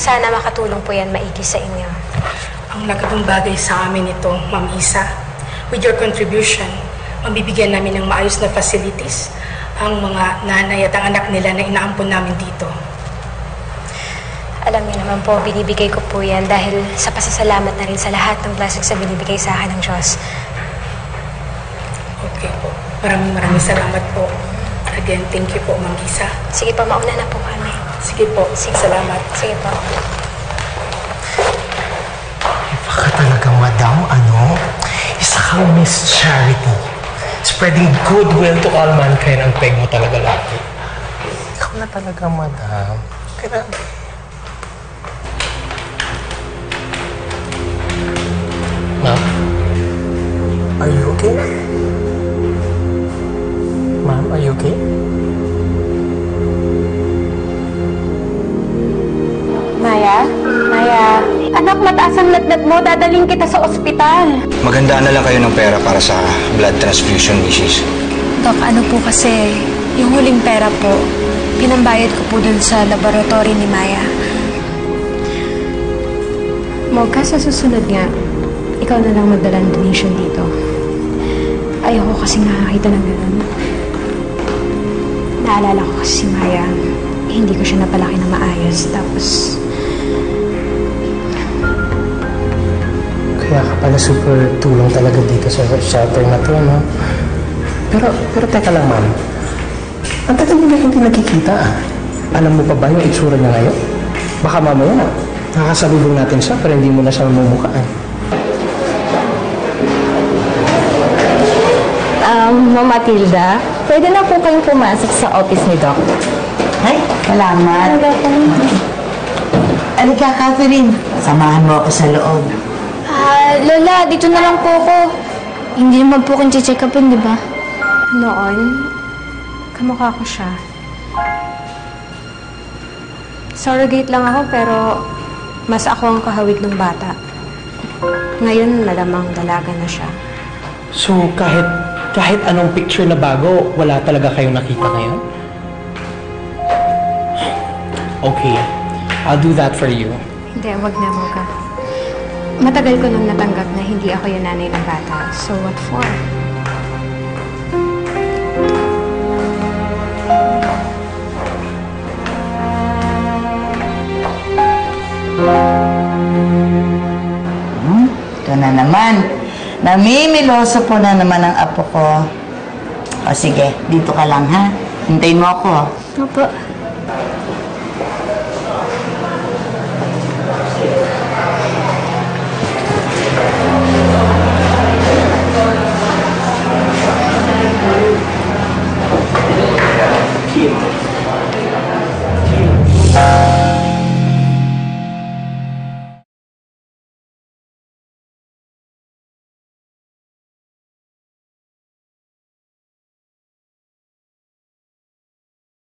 Sana makatulong po yan maigi sa inyo. Ang laking bagay sa amin ito, Ma'am Isa. With your contribution, mabibigyan namin ng maayos na facilities ang mga nanay at ang anak nila na inaampon namin dito. Alam niyo naman po, binibigay ko po yan dahil sa pasasalamat na rin sa lahat ng blessings na binibigay sa akin ng Diyos. Okay po. Maraming salamat po. Again, thank you po, Ma'am Isa. Sige pa, mauna na po kami. Sige po. Sige. Salamat. Sige po. Baka talaga, madam, ano? Isa kang Miss Charity. Spreading goodwill to all mankind ang peg mo talaga lagi. Ikaw na talaga, madam. Kaya... Ma'am? Are you okay? Ma'am, are you okay? Maya? Maya? Anak, mataas ang lagnat mo. Dadaling kita sa ospital. Maganda na lang kayo ng pera para sa blood transfusion, Mrs. Dok, ano po kasi, yung huling pera po, pinambayad ko po dun sa laboratory ni Maya. Mocha, sa susunod nga, ikaw na lang magdala ng donation dito. Ayoko kasi nakakita ng gano'n. Naalala ko kasi si Maya, hindi ko siya napalaki na maayos. Tapos... Kaya ka pala super tulong talaga dito sa shelter na to, no? Pero teka lang, ma'am. Ang tagal mo na hindi nakikita, ah. Alam mo pa ba yung itsura niya ngayon? Baka mamaya, nakasalubong natin siya pero hindi mo na siya mamumukhaan. Ma'am Matilda, pwede na po kayong pumasok sa office ni Doc. Ay, salamat. Alika, Catherine. Samahan mo ako sa loob. Lola, dito na lang po ako. Hindi naman po kong check upin, di ba? Noon, kamukha ko siya. Surrogate lang ako pero mas ako ang kahawig ng bata. Ngayon, malamang dalaga na siya. So, kahit anong picture na bago, wala talaga kayong nakita ngayon? Okay, I'll do that for you. Hindi, wag na, Mocha. Matagal ko nang natanggap na hindi ako yung nanay ng bata. So, what for? Ito na naman. Namimiloso po na naman ang apo ko. O sige, dito ka lang, ha? Hintayin mo ako. Opo.